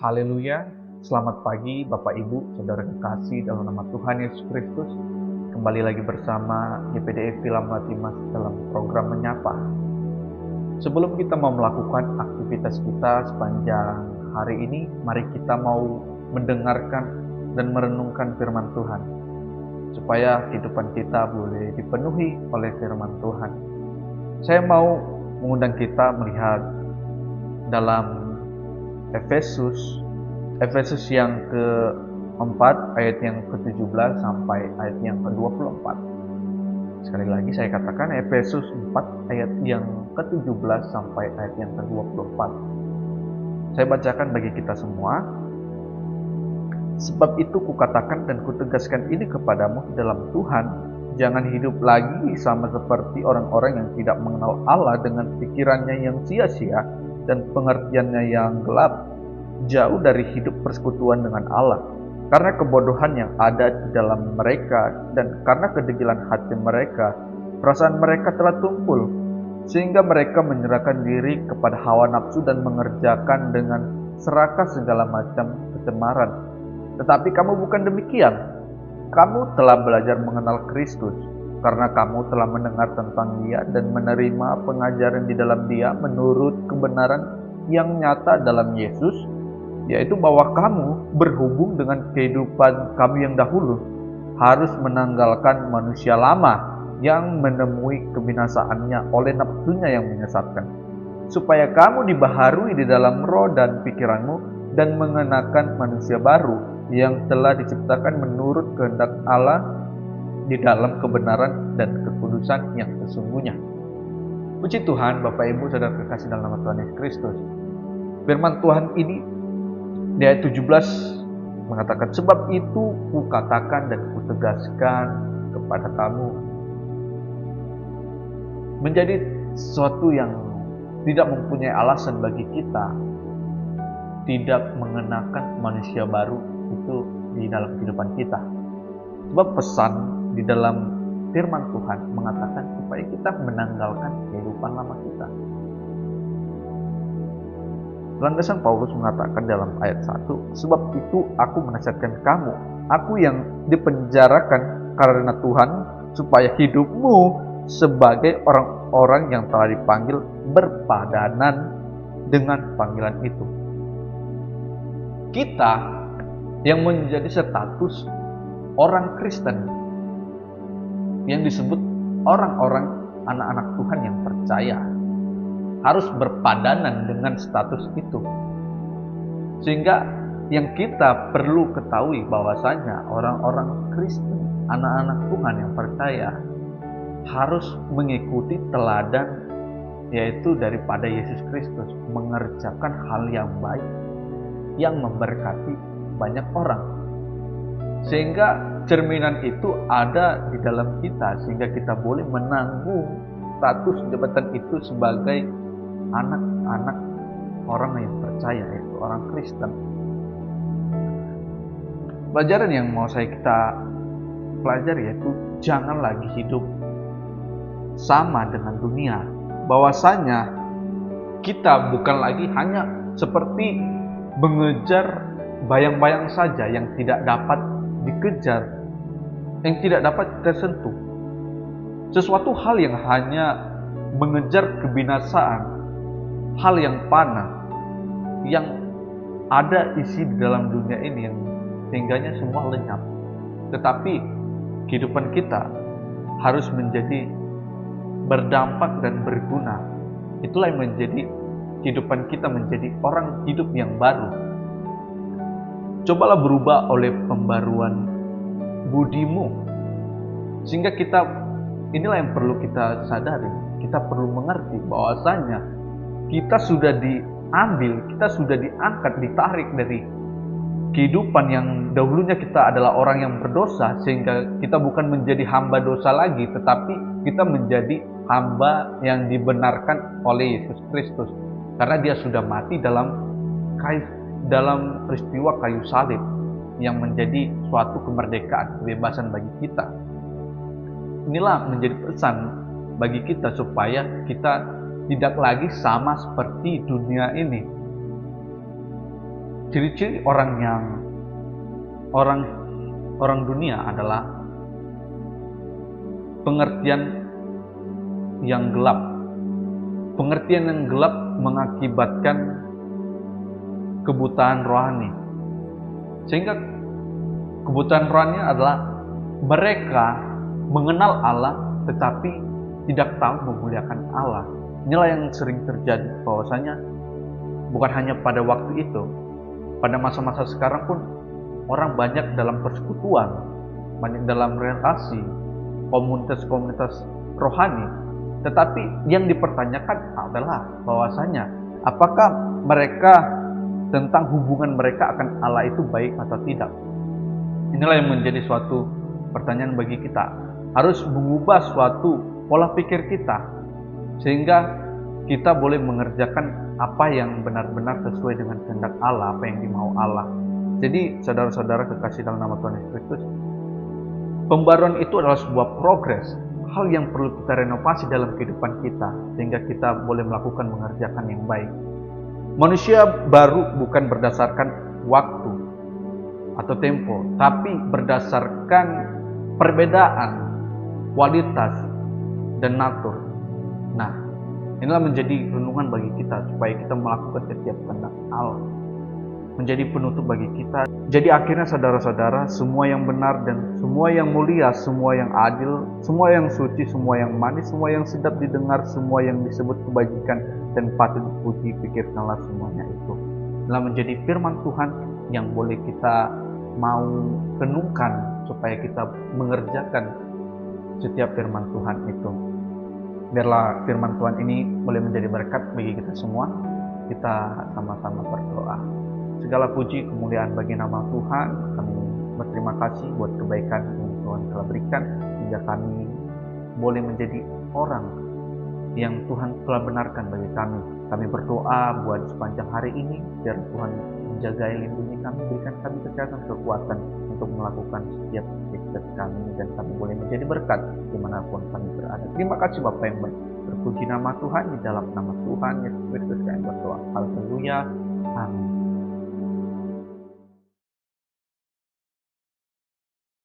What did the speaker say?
Haleluya, selamat pagi Bapak Ibu, Saudara kekasih dalam nama Tuhan Yesus Kristus. Kembali lagi bersama YPDI Film Latimas dalam program Menyapa. Sebelum kita mau melakukan aktivitas kita sepanjang hari ini, mari kita mau mendengarkan dan merenungkan firman Tuhan, supaya kehidupan kita boleh dipenuhi oleh firman Tuhan. Saya mau mengundang kita melihat dalam Efesus yang ke-4 ayat yang ke-17 sampai ayat yang ke-24. Sekali lagi saya katakan Efesus 4 ayat yang ke-17 sampai ayat yang ke-24. Saya bacakan bagi kita semua. Sebab itu kukatakan dan kutegaskan ini kepadamu dalam Tuhan, jangan hidup lagi sama seperti orang-orang yang tidak mengenal Allah dengan pikirannya yang sia-sia dan pengertiannya yang gelap, jauh dari hidup persekutuan dengan Allah, karena kebodohan yang ada di dalam mereka dan karena kedegilan hati mereka, perasaan mereka telah tumpul, sehingga mereka menyerahkan diri kepada hawa nafsu dan mengerjakan dengan serakah segala macam kecemaran. Tetapi kamu bukan demikian. Kamu telah belajar mengenal Kristus, karena kamu telah mendengar tentang Dia dan menerima pengajaran di dalam Dia menurut kebenaran yang nyata dalam Yesus, yaitu bahwa kamu berhubung dengan kehidupan kamu yang dahulu harus menanggalkan manusia lama yang menemui kebinasaannya oleh nafsunya yang menyesatkan, supaya kamu dibaharui di dalam roh dan pikiranmu dan mengenakan manusia baru yang telah diciptakan menurut kehendak Allah di dalam kebenaran dan kekudusan yang sesungguhnya. Puji Tuhan, Bapak Ibu Saudara kekasih dalam nama Tuhan Yesus Kristus. Firman Tuhan ini di ayat 17 mengatakan, sebab itu kukatakan dan kutegaskan kepada kamu. Menjadi sesuatu yang tidak mempunyai alasan bagi kita tidak mengenakan manusia baru itu di dalam kehidupan kita. Sebab pesan di dalam firman Tuhan mengatakan supaya kita menanggalkan kehidupan lama kita. Landasan Paulus mengatakan dalam ayat 1, sebab itu aku menasihatkan kamu, aku yang dipenjarakan karena Tuhan, supaya hidupmu sebagai orang-orang yang telah dipanggil berpadanan dengan panggilan itu. Kita yang menjadi status orang Kristen, yang disebut orang-orang anak-anak Tuhan yang percaya, harus berpadanan dengan status itu. Sehingga yang kita perlu ketahui bahwasanya orang-orang Kristen, anak-anak Tuhan yang percaya, harus mengikuti teladan, yaitu daripada Yesus Kristus, mengerjakan hal yang baik yang memberkati banyak orang. Sehingga cerminan itu ada di dalam kita, sehingga kita boleh menanggung status jabatan itu sebagai anak-anak orang yang percaya, yaitu orang Kristen. Pelajaran yang mau kita pelajari yaitu jangan lagi hidup sama dengan dunia. Bahwasanya kita bukan lagi hanya seperti mengejar bayang-bayang saja yang tidak dapat dikejar, yang tidak dapat kita sentuh. Sesuatu hal yang hanya mengejar kebinasaan, hal yang fana, yang ada isi di dalam dunia ini yang sehingganya semua lenyap. Tetapi kehidupan kita harus menjadi berdampak dan berguna. Itulah yang menjadi kehidupan kita, menjadi orang hidup yang baru. Cobalah berubah oleh pembaruan budimu, sehingga inilah yang perlu kita sadari. Kita perlu mengerti bahwasanya kita sudah diambil, kita sudah diangkat, ditarik dari kehidupan yang dahulunya kita adalah orang yang berdosa, sehingga kita bukan menjadi hamba dosa lagi, tetapi kita menjadi hamba yang dibenarkan oleh Yesus Kristus, karena Dia sudah mati dalam peristiwa kayu salib yang menjadi suatu kemerdekaan, kebebasan bagi kita. Inilah menjadi pesan bagi kita supaya kita tidak lagi sama seperti dunia ini. Ciri-ciri orang dunia adalah pengertian yang gelap. Pengertian yang gelap mengakibatkan kebutaan rohani. Sehingga kebutaan rohani adalah mereka mengenal Allah tetapi tidak tahu memuliakan Allah. Inilah yang sering terjadi, bahwasanya bukan hanya pada waktu itu, pada masa-masa sekarang pun orang banyak dalam persekutuan, banyak dalam relasi, komunitas-komunitas rohani, tetapi yang dipertanyakan adalah bahwasanya apakah mereka tentang hubungan mereka akan Allah itu baik atau tidak. Inilah yang menjadi suatu pertanyaan bagi kita. Harus mengubah suatu pola pikir kita sehingga kita boleh mengerjakan apa yang benar-benar sesuai dengan kehendak Allah, apa yang dimau Allah. Jadi saudara-saudara kekasih dalam nama Tuhan Yesus Kristus, pembaruan itu adalah sebuah progres, hal yang perlu kita renovasi dalam kehidupan kita sehingga kita boleh melakukan mengerjakan yang baik. Manusia baru bukan berdasarkan waktu atau tempo, tapi berdasarkan perbedaan kualitas dan natur. Nah, inilah menjadi renungan bagi kita supaya kita melakukan setiap kehendak Allah, menjadi penutup bagi kita. Jadi akhirnya saudara-saudara, semua yang benar dan semua yang mulia, semua yang adil, semua yang suci, semua yang manis, semua yang sedap didengar, semua yang disebut kebajikan dan patut dipuji, pikirkanlah semuanya itu. Inilah menjadi firman Tuhan yang boleh kita mau renungkan supaya kita mengerjakan setiap firman Tuhan itu. Biarlah firman Tuhan ini boleh menjadi berkat bagi kita semua. Kita sama-sama berdoa. Segala puji kemuliaan bagi nama Tuhan. Kami berterima kasih buat kebaikan yang Tuhan telah berikan hingga kami boleh menjadi orang yang Tuhan telah benarkan bagi kami. Kami berdoa buat sepanjang hari ini biar Tuhan menjaga lindungi kami, berikan kami kesehatan, kekuatan untuk melakukan setiap aktivitas kami, dan kami boleh menjadi berkat dimanapun kami berada. Terima kasih Bapa yang baik. Terpuji nama Tuhan, di dalam nama Tuhan Yesus Kristus kami berdoa. Haleluya. Amin.